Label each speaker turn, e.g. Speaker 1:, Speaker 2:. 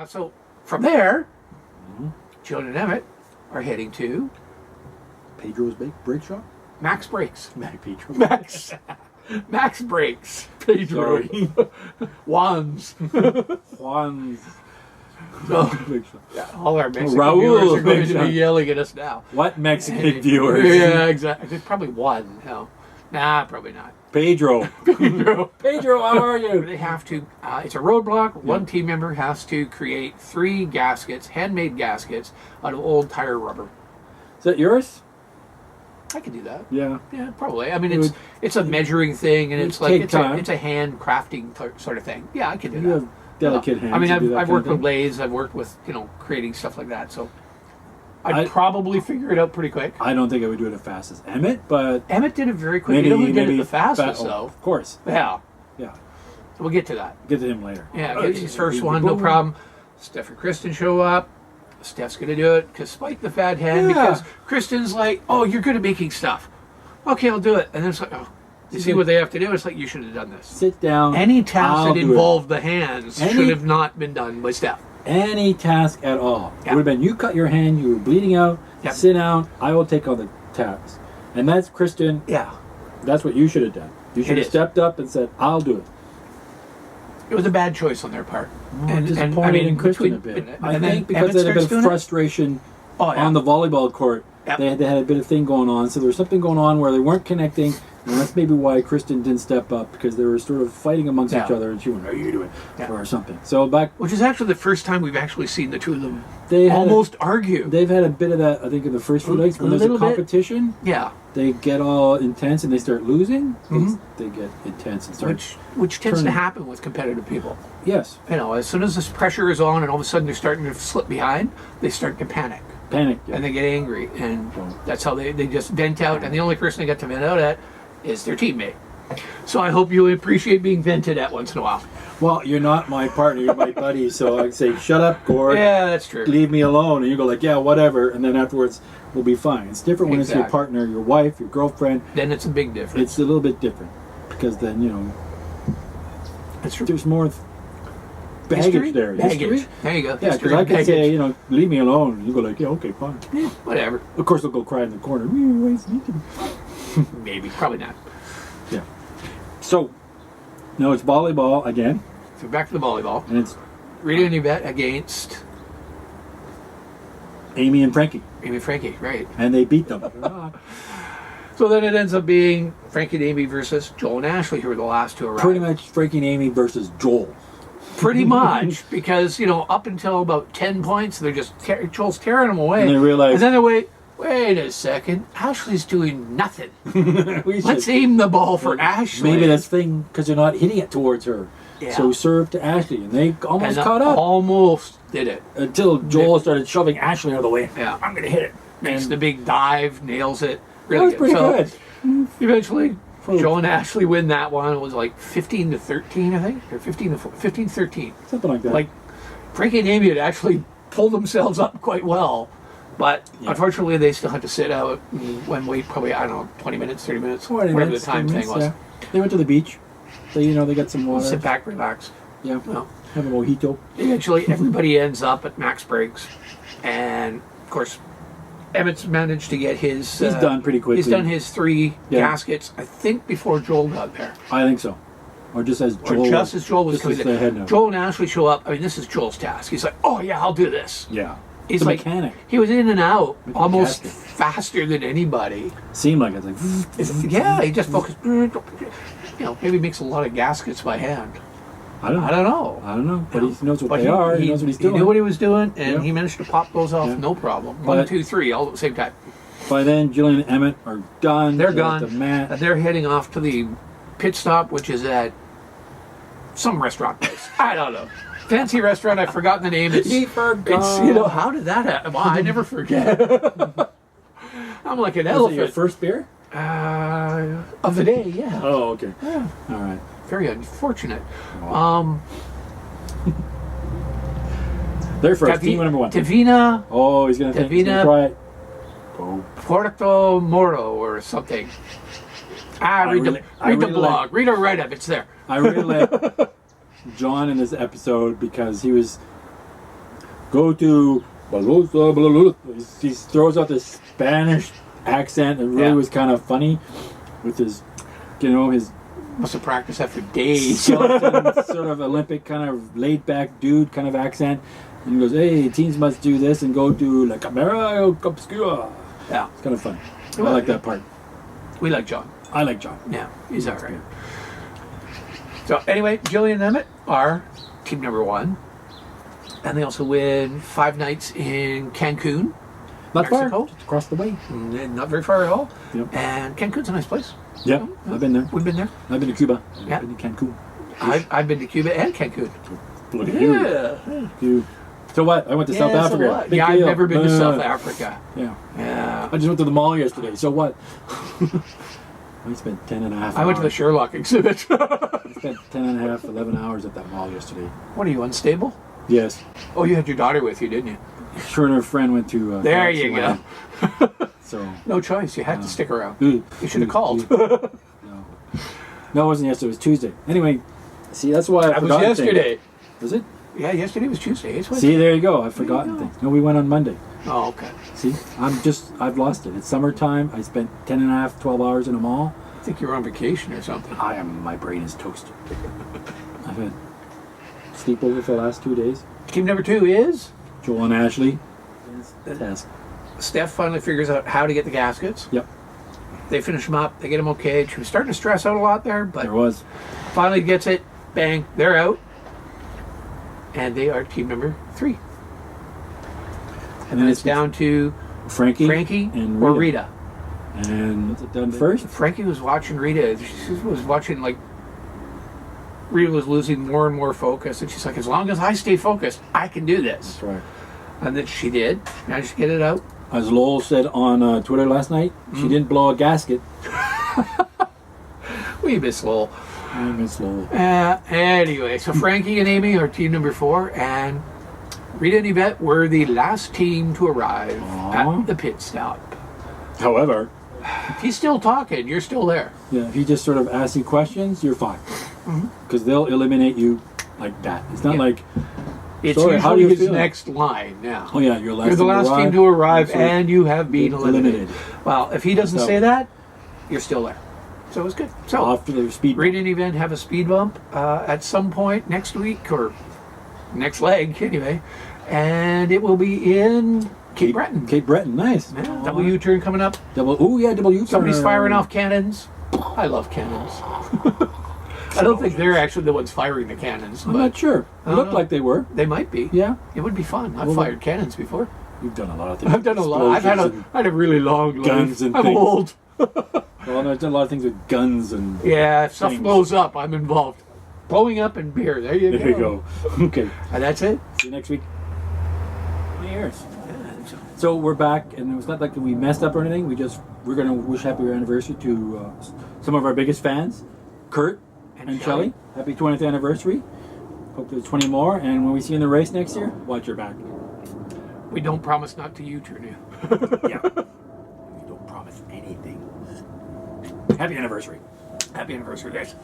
Speaker 1: So from there, Joan and Emmett are heading to
Speaker 2: Pedro's Brake Shop?
Speaker 1: Max Brakes.
Speaker 2: Pedro.
Speaker 1: Max Brakes. Pedro. Juan's.
Speaker 2: Juan's.
Speaker 1: So,
Speaker 2: Brake Shop.
Speaker 1: yeah, all our Mexican
Speaker 2: Raul's
Speaker 1: viewers are going
Speaker 2: Brake
Speaker 1: to
Speaker 2: Shop.
Speaker 1: be yelling at us now.
Speaker 2: What Mexican viewers?
Speaker 1: Yeah, exactly. There's probably one. No. Nah, probably not.
Speaker 2: Pedro. Pedro, how are you?
Speaker 1: They have to, it's a roadblock. One team member has to create 3 gaskets, handmade gaskets, out of old tire rubber.
Speaker 2: Is that yours?
Speaker 1: I can do that.
Speaker 2: Yeah.
Speaker 1: Yeah, probably. I mean, it's a measuring thing, and it's like it's a hand crafting sort of thing. Yeah, I can do
Speaker 2: You
Speaker 1: that.
Speaker 2: have delicate hands.
Speaker 1: I mean,
Speaker 2: to do that
Speaker 1: I've
Speaker 2: kind
Speaker 1: worked
Speaker 2: of
Speaker 1: with
Speaker 2: thing.
Speaker 1: lathes. I've worked with creating stuff like that. So I'd probably figure it out pretty quick.
Speaker 2: I don't think I would do it as fast as Emmett, but
Speaker 1: Emmett did it very quick. You know who did it the fastest, though?
Speaker 2: Of course.
Speaker 1: Yeah.
Speaker 2: Yeah.
Speaker 1: So we'll get to that.
Speaker 2: Get to him later.
Speaker 1: Yeah, get his first one, no problem. Steph and Kristen show up. Steph's going to do it because spike the fat hand because Kristen's like, oh, you're good at making stuff. Okay, I'll do it. And then it's like, oh, you see what they have to do? It's like, you should have done this.
Speaker 2: Sit down.
Speaker 1: Any task
Speaker 2: I'll
Speaker 1: that
Speaker 2: do
Speaker 1: involved the hands
Speaker 2: Any-
Speaker 1: should have not been done by Steph.
Speaker 2: Any task at all.
Speaker 1: Yeah.
Speaker 2: It would have been you cut your hand, you were bleeding out,
Speaker 1: Yep.
Speaker 2: sit down, I will take all the tasks. And that's Kristen,
Speaker 1: Yeah.
Speaker 2: that's what you should have done. You should have
Speaker 1: is.
Speaker 2: stepped up and said, I'll do it.
Speaker 1: It was a bad choice on their part.
Speaker 2: I'm disappointed in Kristen a bit. I think because there had a bit of frustration on the volleyball court.
Speaker 1: Yep.
Speaker 2: They had a bit of thing going on, so there was something going on where they weren't connecting, and that's maybe why Kristen didn't step up, because they were sort of fighting amongst each other, and she went, "Are you doing it?" or something. So back,
Speaker 1: Which is actually the first time we've actually seen the two of them
Speaker 2: they had
Speaker 1: almost argue.
Speaker 2: They've had a bit of that, I think, in the first few legs when there's a
Speaker 1: little bit.
Speaker 2: competition.
Speaker 1: Yeah.
Speaker 2: They get all intense and they start losing. They get intense and start.
Speaker 1: Which tends to
Speaker 2: turning.
Speaker 1: happen with competitive people.
Speaker 2: Yes,
Speaker 1: You know, as soon as this pressure is on and all of a sudden they're starting to slip behind, they start to panic.
Speaker 2: panic. Yeah.
Speaker 1: And they get angry. And that's how they just vent out. And the only person they get to vent out at is their teammate. So I hope you appreciate being vented at once in a while.
Speaker 2: Well, you're not my partner, you're my buddy, so I say, shut up, Gord.
Speaker 1: Yeah, that's true.
Speaker 2: Leave me alone. And you go like, yeah, whatever. And then afterwards, we'll be fine. It's different when it's your
Speaker 1: Exactly.
Speaker 2: partner, your wife, your girlfriend.
Speaker 1: Then it's a big difference.
Speaker 2: It's a little bit different. Because then,
Speaker 1: That's true.
Speaker 2: there's more baggage
Speaker 1: History?
Speaker 2: there.
Speaker 1: Baggage.
Speaker 2: History?
Speaker 1: There you go.
Speaker 2: Yeah, because
Speaker 1: History,
Speaker 2: I can
Speaker 1: baggage.
Speaker 2: say, leave me alone. And you go like, yeah, okay, fine.
Speaker 1: Yeah, whatever.
Speaker 2: Of course, they'll go cry in the corner.
Speaker 1: Maybe. Probably not.
Speaker 2: Yeah. So, no, it's volleyball again.
Speaker 1: So back to the volleyball.
Speaker 2: And it's
Speaker 1: Rita and Yvette against
Speaker 2: Amy and Frankie.
Speaker 1: Amy and Frankie, right.
Speaker 2: And they beat them.
Speaker 1: So then it ends up being Frankie and Amy versus Joel and Ashley, who were the last to arrive.
Speaker 2: Pretty much Frankie and Amy versus Joel.
Speaker 1: Pretty much, because, up until about 10 points, they're just, Joel's tearing them away.
Speaker 2: And they realize-
Speaker 1: And then they wait a second, Ashley's doing nothing.
Speaker 2: We
Speaker 1: Let's
Speaker 2: should-
Speaker 1: aim the ball for Ashley.
Speaker 2: Maybe that's the thing, because they're not hitting it towards her.
Speaker 1: Yeah.
Speaker 2: So serve to Ashley, and they almost caught up.
Speaker 1: Almost did it.
Speaker 2: Until Joel started shoving Ashley out of the way.
Speaker 1: Yeah.
Speaker 2: I'm going to hit it.
Speaker 1: Makes
Speaker 2: And
Speaker 1: the big dive, nails it.
Speaker 2: that
Speaker 1: Really
Speaker 2: was pretty good.
Speaker 1: Eventually, Joel and Ashley win that one. It was like 15-13, I think, or 15-13.
Speaker 2: Something like that.
Speaker 1: Like Frankie and Amy had actually pulled themselves up quite well, but unfortunately they still had to sit out and wait probably 20 minutes, 30 minutes,
Speaker 2: 20
Speaker 1: whatever
Speaker 2: minutes,
Speaker 1: the time
Speaker 2: 30
Speaker 1: thing was.
Speaker 2: minutes, yeah. They went to the beach. They got some water.
Speaker 1: Sit back, relax.
Speaker 2: Yeah.
Speaker 1: Well,
Speaker 2: Have a mojito.
Speaker 1: eventually everybody ends up at Max Briggs, and of course Emmett's managed to get his.
Speaker 2: He's done pretty quickly.
Speaker 1: He's done his 3
Speaker 2: Yeah.
Speaker 1: gaskets, I think, before Joel got there.
Speaker 2: I think so. Or just as Joel.
Speaker 1: Or just as Joel was
Speaker 2: just
Speaker 1: coming
Speaker 2: as the head
Speaker 1: in.
Speaker 2: note.
Speaker 1: Joel and Ashley show up. I mean, this is Joel's task. He's like, oh yeah, I'll do this.
Speaker 2: Yeah.
Speaker 1: He's
Speaker 2: the
Speaker 1: like,
Speaker 2: mechanic.
Speaker 1: he was in and out
Speaker 2: Like a
Speaker 1: almost
Speaker 2: casket.
Speaker 1: faster than anybody.
Speaker 2: Seemed like it. Like,
Speaker 1: Yeah, he just focused. Maybe makes a lot of gaskets by hand.
Speaker 2: I don't know.
Speaker 1: I don't know.
Speaker 2: I don't know. But he knows what
Speaker 1: But
Speaker 2: they are. He knows what he's doing.
Speaker 1: He knew what he was doing, and
Speaker 2: Yeah.
Speaker 1: he managed to pop those off,
Speaker 2: Yeah.
Speaker 1: no problem.
Speaker 2: But-
Speaker 1: 1, 2, 3, all at the same time.
Speaker 2: By then, Jillian and Emmett are done.
Speaker 1: They're
Speaker 2: at
Speaker 1: gone.
Speaker 2: The mat.
Speaker 1: And they're heading off to the pit stop, which is at some restaurant place. I don't know. Fancy restaurant. I've forgotten the name.
Speaker 2: He forgot.
Speaker 1: It's, how did that happen? Well, I never forget. I'm like an
Speaker 2: Was it
Speaker 1: elephant.
Speaker 2: your first beer?
Speaker 1: Of the day, yeah.
Speaker 2: Oh, okay.
Speaker 1: Yeah.
Speaker 2: All right.
Speaker 1: Very unfortunate.
Speaker 2: They're first. Team number 1.
Speaker 1: Davina
Speaker 2: Oh, he's gonna think. He's gonna
Speaker 1: Davina-
Speaker 2: try it. Go.
Speaker 1: Puerto Moro or something. Read the
Speaker 2: really
Speaker 1: blog. Read a write-up. It's there.
Speaker 2: I really like John in this episode because he was go to. He throws out this Spanish accent. It really was kind of funny with his, his
Speaker 1: must have practiced that for days.
Speaker 2: skeleton, sort of Olympic kind of laid back dude kind of accent. And he goes, hey, teams must do this and go to La Camera Obscura.
Speaker 1: Yeah.
Speaker 2: It's kind of fun. I like that part.
Speaker 1: We like John.
Speaker 2: I like John.
Speaker 1: Yeah, he's all right. So anyway, Jillian and Emmett are team number 1. And they also win 5 nights in Cancun,
Speaker 2: Not
Speaker 1: Mexico.
Speaker 2: far. Just across the way.
Speaker 1: Not very far at all.
Speaker 2: Yep.
Speaker 1: And Cancun's a nice place.
Speaker 2: Yeah, I've been there.
Speaker 1: We've been there.
Speaker 2: I've been to Cuba.
Speaker 1: Yeah.
Speaker 2: I've been to Cancun.
Speaker 1: I've been to Cuba and Cancun.
Speaker 2: Look at you.
Speaker 1: Yeah.
Speaker 2: You. So what? I went to South
Speaker 1: So
Speaker 2: Africa.
Speaker 1: what?
Speaker 2: Big
Speaker 1: Yeah, I've
Speaker 2: deal.
Speaker 1: never been to South Africa.
Speaker 2: Yeah.
Speaker 1: Yeah.
Speaker 2: I just went to the mall yesterday. So what? I spent 10 and a half hours.
Speaker 1: I went to the Sherlock exhibit.
Speaker 2: I spent 10 and a half, 11 hours at that mall yesterday.
Speaker 1: What are you, unstable?
Speaker 2: Yes.
Speaker 1: Oh, you had your daughter with you, didn't you?
Speaker 2: Her and her friend went to...
Speaker 1: There you go.
Speaker 2: So...
Speaker 1: No choice. You had to stick around.
Speaker 2: You
Speaker 1: should have called.
Speaker 2: No, it wasn't yesterday. It was Tuesday. Anyway, see, that's why I
Speaker 1: That was
Speaker 2: forgot
Speaker 1: yesterday.
Speaker 2: things. Was it?
Speaker 1: Yeah, yesterday was Tuesday. It's
Speaker 2: See, there you go. I've forgotten things. No, we went on Monday.
Speaker 1: Oh, okay.
Speaker 2: See, I've lost it. It's summertime. I spent 10 and a half, 12 hours in a mall.
Speaker 1: I think you were on vacation or something.
Speaker 2: My brain is toasted. I've had sleepover for the last 2 days.
Speaker 1: Team number 2 is?
Speaker 2: Joel and Ashley. Task.
Speaker 1: Steph finally figures out how to get the gaskets.
Speaker 2: Yep.
Speaker 1: They finish them up. They get them okay. She was starting to stress out a lot there, but
Speaker 2: There was.
Speaker 1: finally gets it. Bang. They're out. And they are team number 3. And then it's down to
Speaker 2: Frankie
Speaker 1: and or Rita.
Speaker 2: And what's it done first?
Speaker 1: Frankie was watching Rita. She was watching, like, Rita was losing more and more focus. And she's like, as long as I stay focused, I can do this.
Speaker 2: That's right.
Speaker 1: And then she did. Managed to get it out.
Speaker 2: As Lowell said on Twitter last night, she didn't blow a gasket.
Speaker 1: We miss Lowell.
Speaker 2: I miss Lowell.
Speaker 1: Anyway, so Frankie and Amy are team number 4. And Rita and Yvette were the last team to arrive at the pit stop.
Speaker 2: However,
Speaker 1: If he's still talking, you're still there.
Speaker 2: yeah, if he just sort of asks you questions, you're fine. Because they'll eliminate you like that. It's not like,
Speaker 1: It's
Speaker 2: sorry, how do
Speaker 1: usually
Speaker 2: you
Speaker 1: his
Speaker 2: feel?
Speaker 1: next line now.
Speaker 2: oh yeah, you're
Speaker 1: You're the last team to arrive
Speaker 2: so
Speaker 1: and you have been eliminated.
Speaker 2: eliminated.
Speaker 1: Well, if he doesn't
Speaker 2: So-
Speaker 1: say that, you're still there. So it was good. So,
Speaker 2: Off to the speed.
Speaker 1: Rita and Yvette have a speed bump at some point next week or next leg anyway. And it will be in Cape Breton.
Speaker 2: Cape Breton, nice.
Speaker 1: Yeah, double U-turn coming up.
Speaker 2: Double U-turn.
Speaker 1: Somebody's firing off cannons. I love cannons. I don't think they're actually the ones firing the cannons,
Speaker 2: I'm
Speaker 1: but
Speaker 2: not sure. It
Speaker 1: don't
Speaker 2: looked
Speaker 1: know.
Speaker 2: like they were.
Speaker 1: they might be.
Speaker 2: Yeah.
Speaker 1: It would be fun. I've
Speaker 2: Well,
Speaker 1: fired cannons before.
Speaker 2: You've done a lot of things.
Speaker 1: I've done a lot. I've had a really long life.
Speaker 2: guns and
Speaker 1: I'm
Speaker 2: things.
Speaker 1: old.
Speaker 2: Well, no, I've done a lot of things with guns and...
Speaker 1: Yeah, if stuff
Speaker 2: Things.
Speaker 1: blows up, I'm involved. Blowing up and beer. There you
Speaker 2: There you go. Okay.
Speaker 1: And that's it.
Speaker 2: See you next week. 20 years. So we're back, and it was not like we messed up or anything. We're going to wish happy anniversary to some of our biggest fans, Kurt and Shelley. Happy 20th anniversary. Hope there's 20 more. And when we see you in the race next year, watch your back.
Speaker 1: We don't promise not to U-turn you.
Speaker 2: Yeah. We don't promise anything. Happy anniversary.
Speaker 1: Happy anniversary, guys.